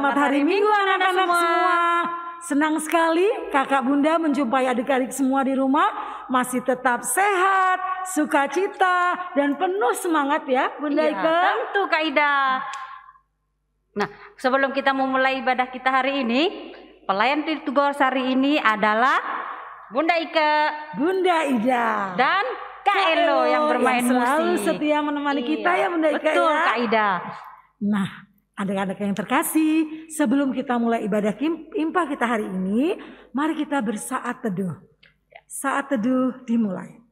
Selamat hari Minggu anak-anak semua. Senang sekali kakak bunda menjumpai adik-adik semua di rumah. Masih tetap sehat, sukacita, dan penuh semangat ya Bunda Ike. Tentu Kak Ida. Nah, sebelum kita memulai ibadah kita hari ini, pelayan Tugor hari ini adalah Bunda Ike, Bunda Ida, dan Kak Elo yang bermain selalu musik. setia menemani kita ya Bunda Ike. Betul ya? Kak Ida. Nah, adik-adik yang terkasih, sebelum kita mulai ibadah impah kita hari ini, mari kita bersaat teduh. Saat teduh dimulai.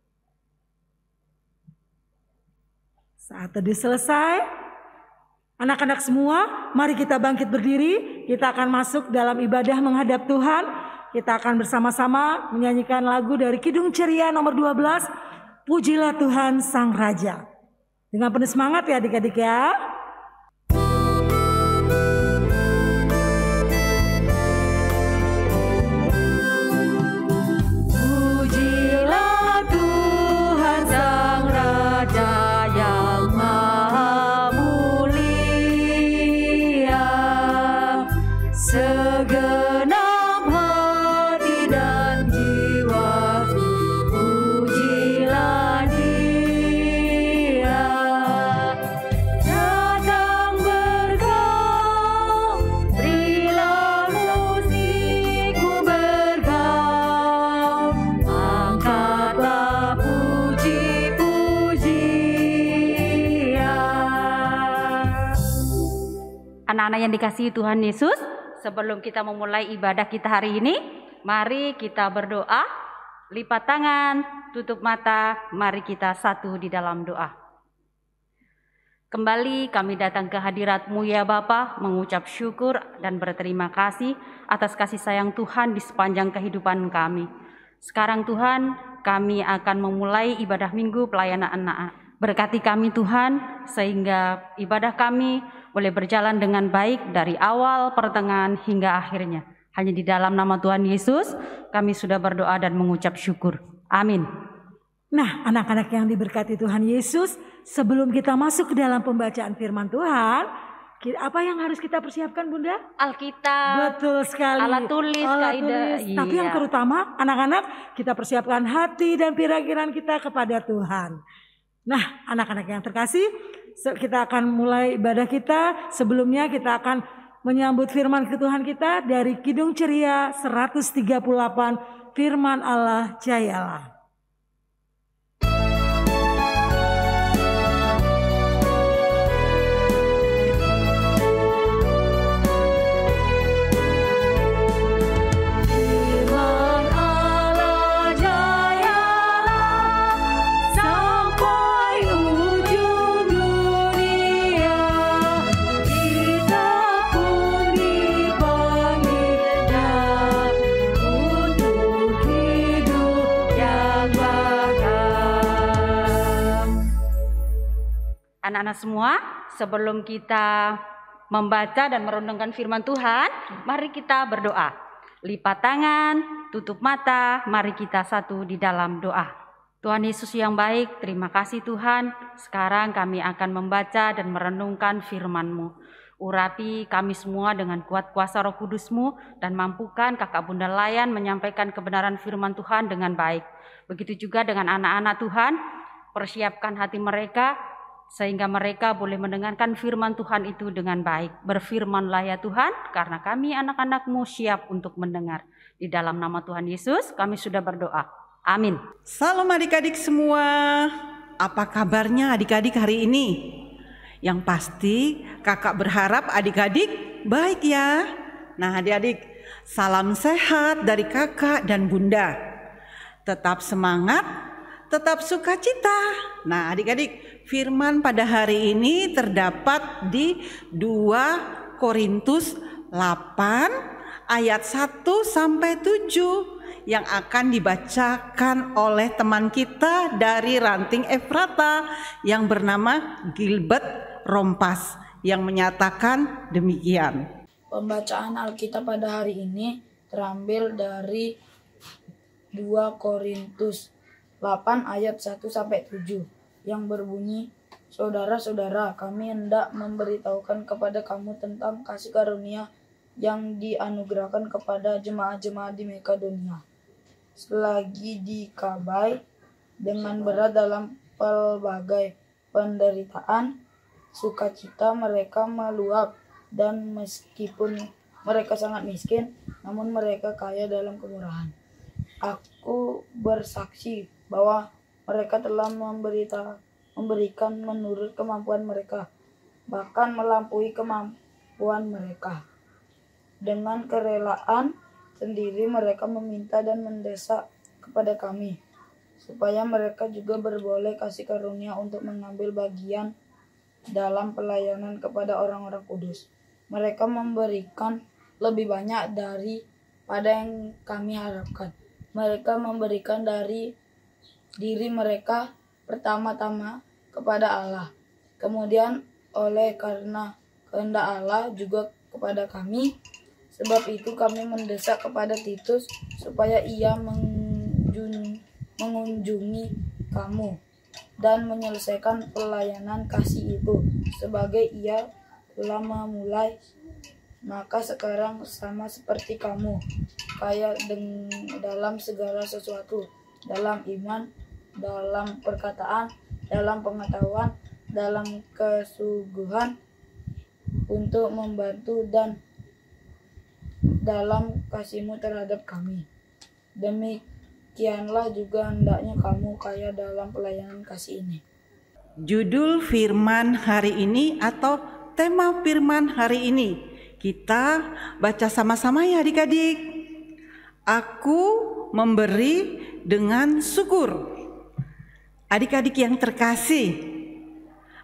Saat teduh selesai, anak-anak semua, mari kita bangkit berdiri. Kita akan masuk dalam ibadah menghadap Tuhan. Kita akan bersama-sama menyanyikan lagu dari Kidung Ceria nomor 12, Pujilah Tuhan Sang Raja. Dengan penuh semangat ya adik-adik ya. Anak-anak yang dikasihi Tuhan Yesus, sebelum kita memulai ibadah kita hari ini, mari kita berdoa, lipat tangan, tutup mata, mari kita satu di dalam doa. Kembali kami datang ke hadirat-Mu ya Bapa, mengucap syukur dan berterima kasih atas kasih sayang Tuhan di sepanjang kehidupan kami. Sekarang Tuhan, kami akan memulai ibadah minggu pelayanan anak-anak. Berkati kami Tuhan, sehingga ibadah kami boleh berjalan dengan baik dari awal, pertengahan, hingga akhirnya. Hanya di dalam nama Tuhan Yesus, kami sudah berdoa dan mengucap syukur. Amin. Nah, anak-anak yang diberkati Tuhan Yesus, sebelum kita masuk ke dalam pembacaan firman Tuhan, apa yang harus kita persiapkan Bunda? Alkitab. Betul sekali. Alat tulis, kaidah. Tapi yang terutama, anak-anak, kita persiapkan hati dan pikiran kita kepada Tuhan. Nah, anak-anak yang terkasih, kita akan mulai ibadah kita. Sebelumnya kita akan menyambut firman ke Tuhan kita dari Kidung Ceria 138, Firman Allah Jayalah. Anak-anak semua, sebelum kita membaca dan merenungkan firman Tuhan, mari kita berdoa. Lipat tangan, tutup mata, mari kita satu di dalam doa. Tuhan Yesus yang baik, terima kasih Tuhan. Sekarang kami akan membaca dan merenungkan firman-Mu. Urapi kami semua dengan kuat kuasa Roh Kudus-Mu dan mampukan kakak bunda layan menyampaikan kebenaran firman Tuhan dengan baik. Begitu juga dengan anak-anak Tuhan, persiapkan hati mereka sehingga mereka boleh mendengarkan firman Tuhan itu dengan baik. Berfirmanlah ya Tuhan, karena kami anak-anak-Mu siap untuk mendengar. Di dalam nama Tuhan Yesus kami sudah berdoa. Amin. Salam adik-adik semua. Apa kabarnya adik-adik hari ini? Yang pasti kakak berharap adik-adik baik ya. Nah adik-adik, salam sehat dari kakak dan bunda. Tetap semangat, tetap sukacita. Nah adik-adik, firman pada hari ini terdapat di 2 Korintus 8 ayat 1 sampai 7 yang akan dibacakan oleh teman kita dari Ranting Efrata yang bernama Gilbert Rompas yang menyatakan demikian. Pembacaan Alkitab pada hari ini terambil dari 2 Korintus 8 ayat 1 sampai 7 yang berbunyi, "Saudara-saudara, kami hendak memberitahukan kepada kamu tentang kasih karunia yang dianugerahkan kepada jemaat-jemaat di Makedonia. Selagi di Kabai dengan berat dalam pelbagai penderitaan, sukacita mereka meluap, dan meskipun mereka sangat miskin, namun mereka kaya dalam kemurahan. Aku bersaksi bahwa mereka telah memberikan menurut kemampuan mereka, bahkan melampaui kemampuan mereka. Dengan kerelaan sendiri mereka meminta dan mendesak kepada kami, supaya mereka juga berboleh kasih karunia untuk mengambil bagian dalam pelayanan kepada orang-orang kudus. Mereka memberikan lebih banyak daripada yang kami harapkan. Mereka memberikan dari diri mereka pertama-tama kepada Allah, kemudian oleh karena kehendak Allah juga kepada kami. Sebab itu kami mendesak kepada Titus supaya ia mengunjungi kamu dan menyelesaikan pelayanan kasih itu, sebagai ia telah memulai. Maka sekarang sama seperti kamu, kaya dalam segala sesuatu, dalam iman, dalam perkataan, dalam pengetahuan, dalam kesungguhan, untuk membantu dan dalam kasihmu terhadap kami. Demikianlah juga hendaknya kamu kaya dalam pelayanan kasih ini. Judul firman hari ini atau tema firman hari ini kita baca sama-sama ya adik-adik. Aku memberi dengan syukur. Adik-adik yang terkasih,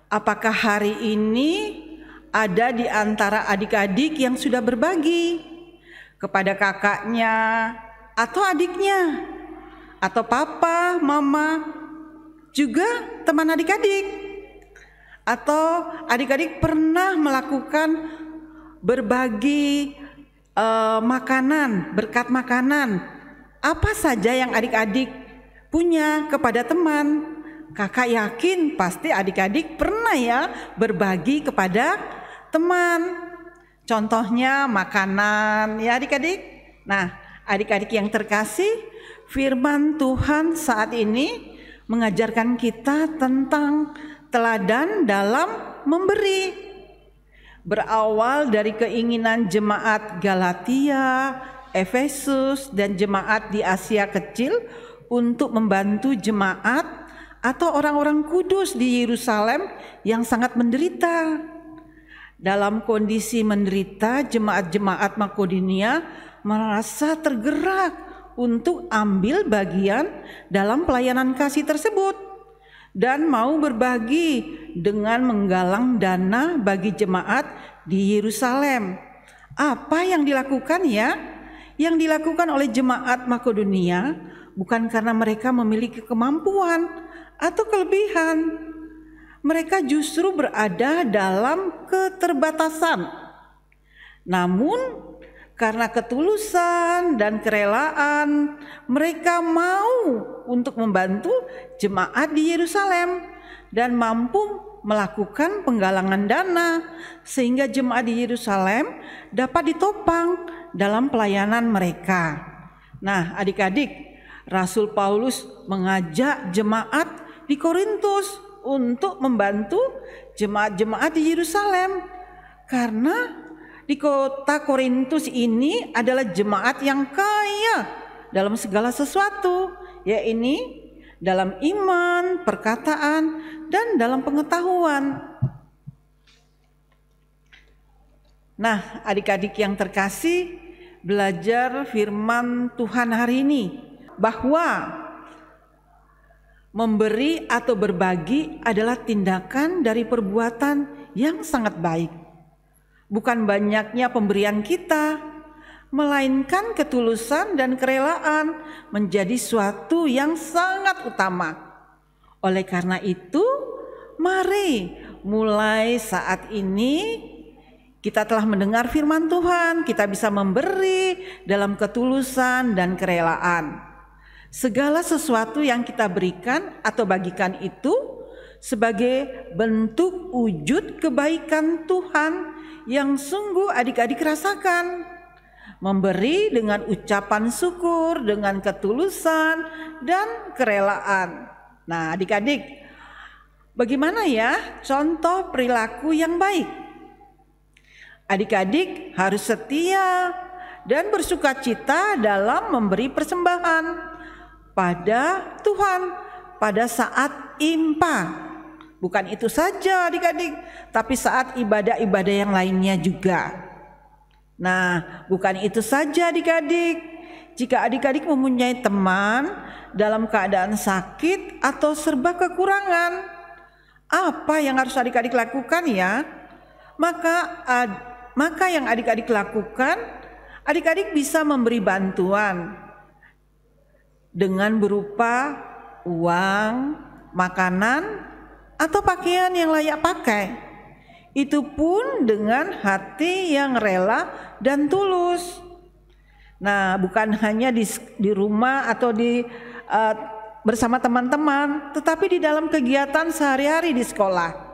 apakah hari ini ada di antara adik-adik yang sudah berbagi kepada kakaknya atau adiknya, atau papa, mama, juga teman adik-adik? Atau adik-adik pernah melakukan berbagi makanan, berkat makanan, apa saja yang adik-adik punya kepada teman? Kakak yakin pasti adik-adik pernah ya berbagi kepada teman. Contohnya makanan ya adik-adik. Nah, adik-adik yang terkasih, firman Tuhan saat ini mengajarkan kita tentang teladan dalam memberi. Berawal dari keinginan jemaat Galatia, Efesus, dan jemaat di Asia Kecil untuk membantu jemaat atau orang-orang kudus di Yerusalem yang sangat menderita. Dalam kondisi menderita, jemaat-jemaat Makedonia merasa tergerak untuk ambil bagian dalam pelayanan kasih tersebut dan mau berbagi dengan menggalang dana bagi jemaat di Yerusalem. Apa yang dilakukan ya? Yang dilakukan oleh jemaat Makedonia bukan karena mereka memiliki kemampuan atau kelebihan. Mereka justru berada dalam keterbatasan. Namun karena ketulusan dan kerelaan, mereka mau untuk membantu jemaat di Yerusalem dan mampu melakukan penggalangan dana sehingga jemaat di Yerusalem dapat ditopang dalam pelayanan mereka. Nah, adik-adik, Rasul Paulus mengajak jemaat di Korintus untuk membantu jemaat-jemaat di Yerusalem, karena di kota Korintus ini adalah jemaat yang kaya dalam segala sesuatu, yaitu dalam iman, perkataan, dan dalam pengetahuan. Nah, adik-adik yang terkasih, belajar firman Tuhan hari ini bahwa memberi atau berbagi adalah tindakan dari perbuatan yang sangat baik. Bukan banyaknya pemberian kita, melainkan ketulusan dan kerelaan menjadi suatu yang sangat utama. Oleh karena itu, mari mulai saat ini kita telah mendengar firman Tuhan, kita bisa memberi dalam ketulusan dan kerelaan. Segala sesuatu yang kita berikan atau bagikan itu sebagai bentuk wujud kebaikan Tuhan yang sungguh adik-adik rasakan. Memberi dengan ucapan syukur, dengan ketulusan dan kerelaan. Nah, adik-adik, bagaimana ya contoh perilaku yang baik? Adik-adik harus setia dan bersukacita dalam memberi persembahan pada Tuhan pada saat impa. Bukan itu saja adik-adik, tapi saat ibadah-ibadah yang lainnya juga. Nah, bukan itu saja adik-adik. Jika adik-adik mempunyai teman dalam keadaan sakit atau serba kekurangan, apa yang harus adik-adik lakukan ya? Maka yang adik-adik lakukan, adik-adik bisa memberi bantuan dengan berupa uang, makanan, atau pakaian yang layak pakai. Itu pun dengan hati yang rela dan tulus. Nah, bukan hanya di rumah atau bersama teman-teman, tetapi di dalam kegiatan sehari-hari di sekolah.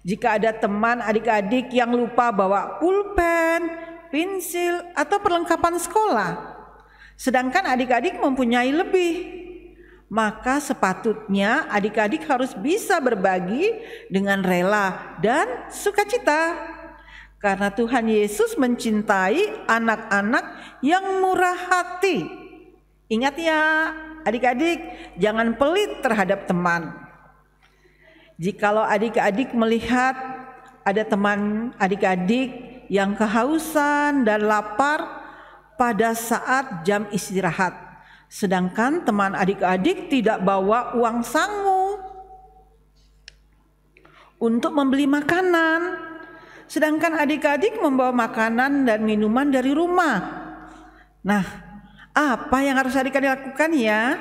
Jika ada teman adik-adik yang lupa bawa pulpen, pensil, atau perlengkapan sekolah, sedangkan adik-adik mempunyai lebih, maka sepatutnya adik-adik harus bisa berbagi dengan rela dan sukacita. Karena Tuhan Yesus mencintai anak-anak yang murah hati. Ingat ya adik-adik, jangan pelit terhadap teman. Jikalau adik-adik melihat ada teman adik-adik yang kehausan dan lapar pada saat jam istirahat, sedangkan teman adik-adik tidak bawa uang sangu untuk membeli makanan, sedangkan adik-adik membawa makanan dan minuman dari rumah. Nah, apa yang harus adik-adik lakukan ya?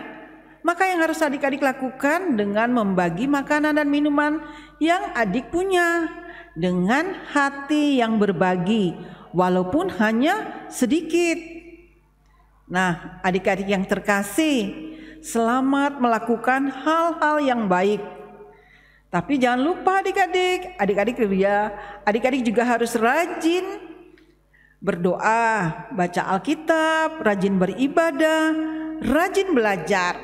Maka yang harus adik-adik lakukan dengan membagi makanan dan minuman yang adik punya dengan hati yang berbagi, walaupun hanya sedikit. Nah, adik-adik yang terkasih, selamat melakukan hal-hal yang baik. Tapi jangan lupa adik-adik juga harus rajin berdoa, baca Alkitab, rajin beribadah, rajin belajar,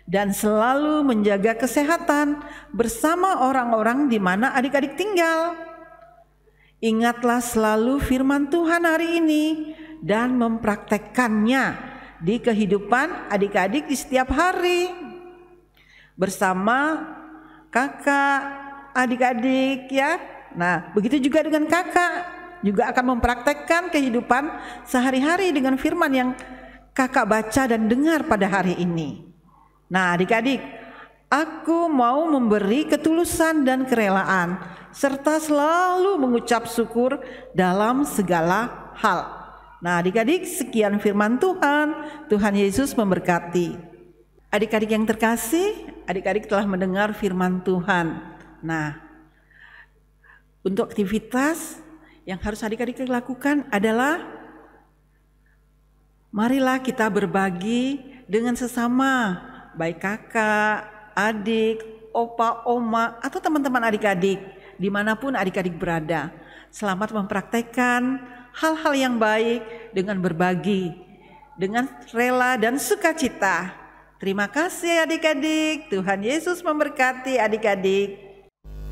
dan selalu menjaga kesehatan bersama orang-orang di mana adik-adik tinggal. Ingatlah selalu firman Tuhan hari ini dan mempraktekkannya di kehidupan adik-adik di setiap hari bersama kakak, adik-adik ya. Nah, begitu juga dengan kakak juga akan mempraktekkan kehidupan sehari-hari dengan firman yang kakak baca dan dengar pada hari ini. Nah, adik-adik, aku mau memberi ketulusan dan kerelaan serta selalu mengucap syukur dalam segala hal. Nah, adik-adik, sekian firman Tuhan. Tuhan Yesus memberkati. Adik-adik yang terkasih, adik-adik telah mendengar firman Tuhan. Nah, untuk aktivitas yang harus adik-adik lakukan adalah marilah kita berbagi dengan sesama, baik kakak, adik, opa, oma, atau teman-teman adik-adik, dimanapun adik-adik berada. Selamat mempraktekkan hal-hal yang baik dengan berbagi, dengan rela dan sukacita. Terima kasih adik-adik, Tuhan Yesus memberkati adik-adik.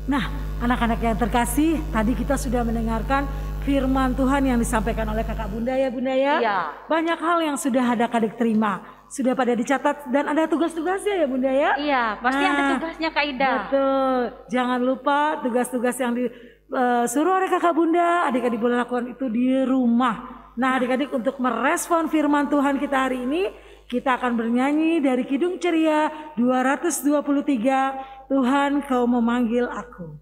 Nah, anak-anak yang terkasih, tadi kita sudah mendengarkan firman Tuhan yang disampaikan oleh kakak Bunda ya Bunda ya. Iya. Banyak hal yang sudah adik-adik terima, sudah pada dicatat dan ada tugas-tugasnya ya Bunda ya. Iya, pasti ada tugasnya Kak Ida. Betul, jangan lupa tugas-tugas yang disuruh oleh kakak Bunda, adik-adik boleh lakukan itu di rumah. Nah, adik-adik untuk merespon firman Tuhan kita hari ini, kita akan bernyanyi dari Kidung Ceria 223, Tuhan Kau Memanggil Aku.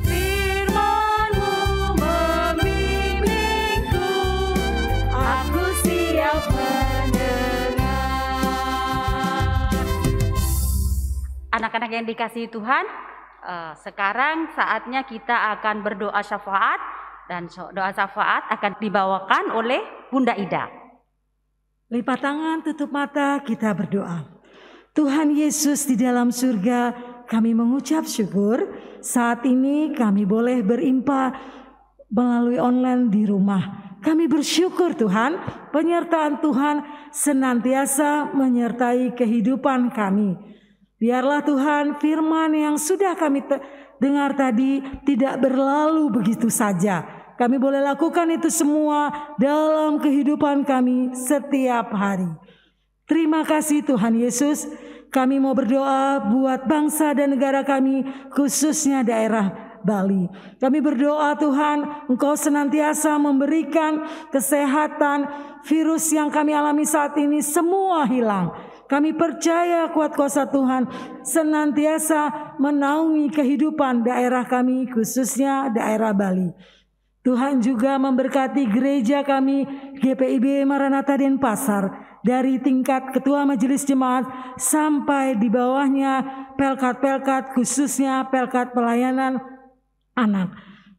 Firman-Mu membimbing anak-anak yang dikasihi Tuhan, sekarang saatnya kita akan berdoa syafaat, dan doa syafaat akan dibawakan oleh Bunda Ida. Lipat tangan, tutup mata, kita berdoa. Tuhan Yesus di dalam surga, kami mengucap syukur saat ini kami boleh berimpa melalui online di rumah. Kami bersyukur Tuhan, penyertaan Tuhan senantiasa menyertai kehidupan kami. Biarlah Tuhan firman yang sudah kami dengar tadi tidak berlalu begitu saja. Kami boleh lakukan itu semua dalam kehidupan kami setiap hari. Terima kasih Tuhan Yesus. Kami mau berdoa buat bangsa dan negara kami, khususnya daerah Bali. Kami berdoa Tuhan, Engkau senantiasa memberikan kesehatan. Virus yang kami alami saat ini semua hilang. Kami percaya kuat kuasa Tuhan senantiasa menaungi kehidupan daerah kami, khususnya daerah Bali. Tuhan juga memberkati gereja kami GPIB Maranatha Denpasar, dari tingkat ketua majelis jemaat sampai di bawahnya pelkat-pelkat, khususnya pelkat pelayanan anak.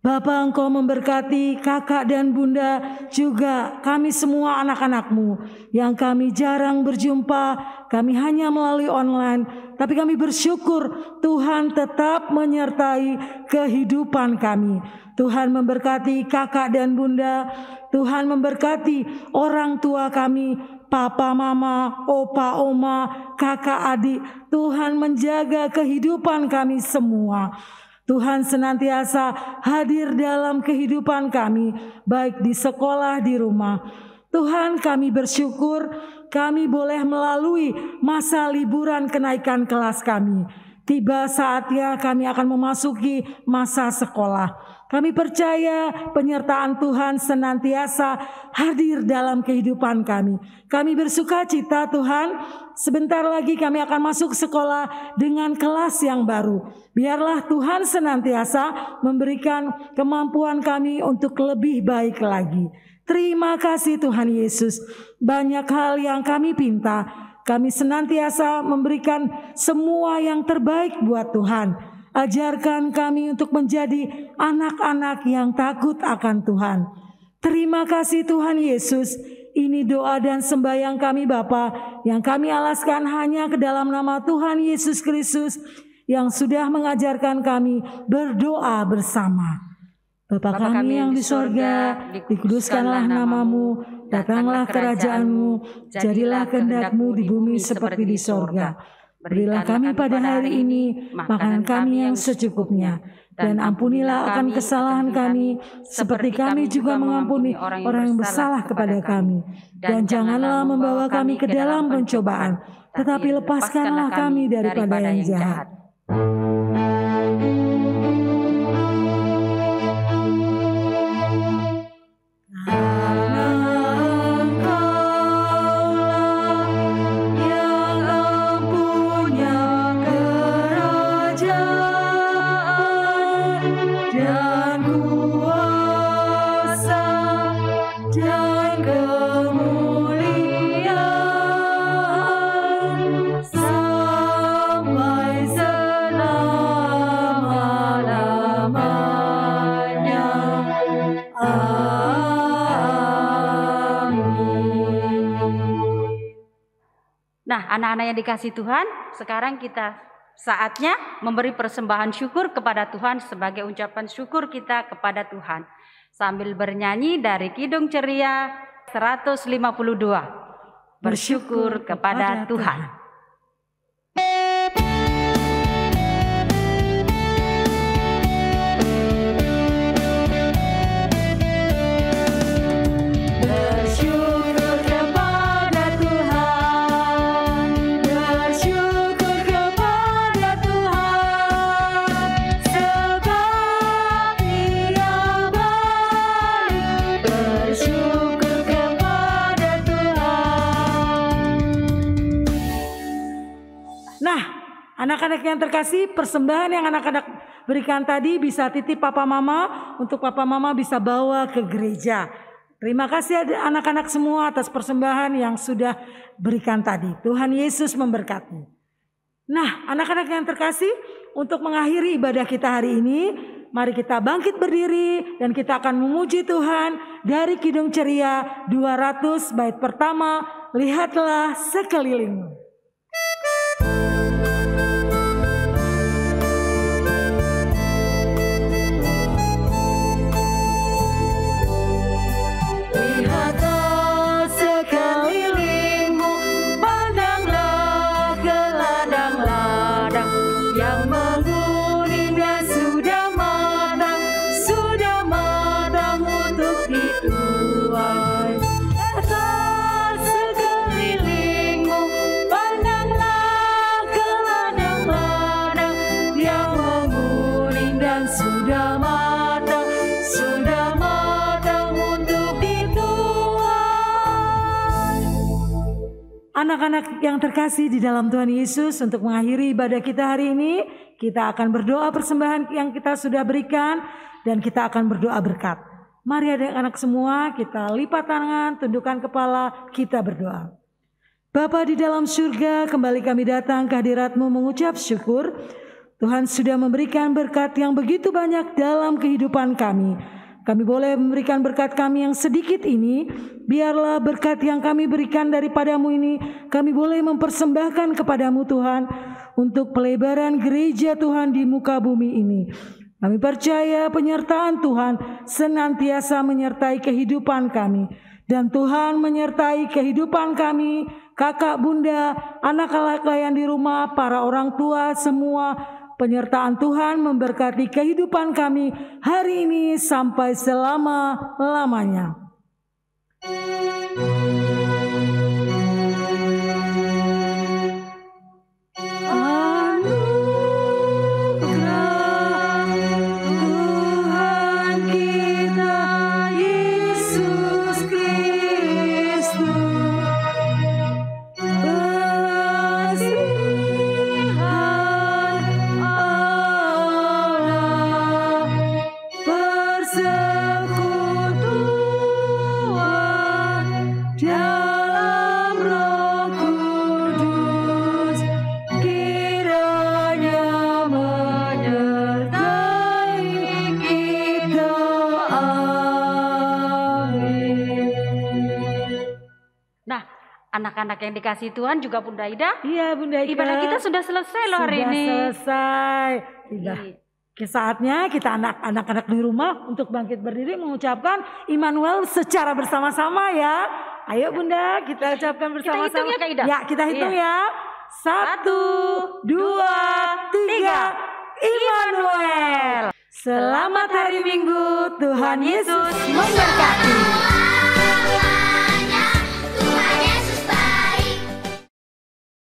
Bapa, Engkau memberkati kakak dan bunda, juga kami semua anak-anak-Mu yang kami jarang berjumpa, kami hanya melalui online. Tapi kami bersyukur Tuhan tetap menyertai kehidupan kami. Tuhan memberkati kakak dan bunda, Tuhan memberkati orang tua kami, papa, mama, opa, oma, kakak, adik. Tuhan menjaga kehidupan kami semua. Tuhan senantiasa hadir dalam kehidupan kami, baik di sekolah, di rumah. Tuhan, kami bersyukur kami boleh melalui masa liburan kenaikan kelas kami. Tiba saatnya kami akan memasuki masa sekolah. Kami percaya penyertaan Tuhan senantiasa hadir dalam kehidupan kami. Kami bersuka cita Tuhan, sebentar lagi kami akan masuk sekolah dengan kelas yang baru. Biarlah Tuhan senantiasa memberikan kemampuan kami untuk lebih baik lagi. Terima kasih Tuhan Yesus. Banyak hal yang kami pinta, kami senantiasa memberikan semua yang terbaik buat Tuhan. Ajarkan kami untuk menjadi anak-anak yang takut akan Tuhan. Terima kasih Tuhan Yesus. Ini doa dan sembahyang kami Bapa, yang kami alaskan hanya ke dalam nama Tuhan Yesus Kristus, yang sudah mengajarkan kami berdoa bersama. Bapa kami yang di sorga, dikuduskanlah namamu, datanglah kerajaanmu, jadilah kehendak-Mu di bumi seperti di sorga. Berilah kami pada hari ini makanan kami yang secukupnya, dan ampunilah akan kesalahan kami, seperti kami juga mengampuni orang yang bersalah kepada kami. Dan janganlah membawa kami ke dalam pencobaan, tetapi lepaskanlah kami daripada yang jahat. Nah, anak-anak yang dikasihi Tuhan, sekarang kita saatnya memberi persembahan syukur kepada Tuhan sebagai ucapan syukur kita kepada Tuhan. Sambil bernyanyi dari Kidung Ceria 152. Bersyukur kepada Tuhan. Anak-anak yang terkasih, persembahan yang anak-anak berikan tadi bisa titip papa mama, untuk papa mama bisa bawa ke gereja. Terima kasih anak-anak semua atas persembahan yang sudah berikan tadi. Tuhan Yesus memberkati. Nah, anak-anak yang terkasih, untuk mengakhiri ibadah kita hari ini, mari kita bangkit berdiri dan kita akan memuji Tuhan dari Kidung Ceria 200 bait pertama, lihatlah sekelilingmu. Lihatlah sekelilingmu, pandanglah ke ladang-ladang yang menguning dan sudah matang untuk dituai. Lihatlah sekelilingmu, pandanglah ke ladang-ladang yang menguning dan sudah matang untuk dituai. Anak-anak yang terkasih di dalam Tuhan Yesus, untuk mengakhiri ibadah kita hari ini, kita akan berdoa persembahan yang kita sudah berikan dan kita akan berdoa berkat. Mari anak-anak semua, kita lipat tangan, tundukkan kepala, kita berdoa. Bapa di dalam surga, kembali kami datang ke hadirat-Mu mengucap syukur. Tuhan sudah memberikan berkat yang begitu banyak dalam kehidupan kami. Kami boleh memberikan berkat kami yang sedikit ini. Biarlah berkat yang kami berikan daripada-Mu ini, kami boleh mempersembahkan kepada-Mu Tuhan, untuk pelebaran gereja Tuhan di muka bumi ini. Kami percaya penyertaan Tuhan senantiasa menyertai kehidupan kami. Dan Tuhan menyertai kehidupan kami, kakak, bunda, anak-anak yang di rumah, para orang tua semua. Penyertaan Tuhan memberkati kehidupan kami hari ini sampai selama-lamanya. Anak-anak yang dikasih Tuhan juga Bunda Ida. Iya Bunda Ida. Ibadah kita sudah selesai loh hari ini. Sudah selesai. Sudah. Saatnya kita anak-anak di rumah untuk bangkit berdiri mengucapkan Immanuel secara bersama-sama ya. Ayo Bunda, kita ucapkan bersama-sama. Kita hitung ya Kak Ida? Ya, kita hitung ya. 1, 2, 3. Immanuel. Selamat hari Minggu. Tuhan Yesus memberkati.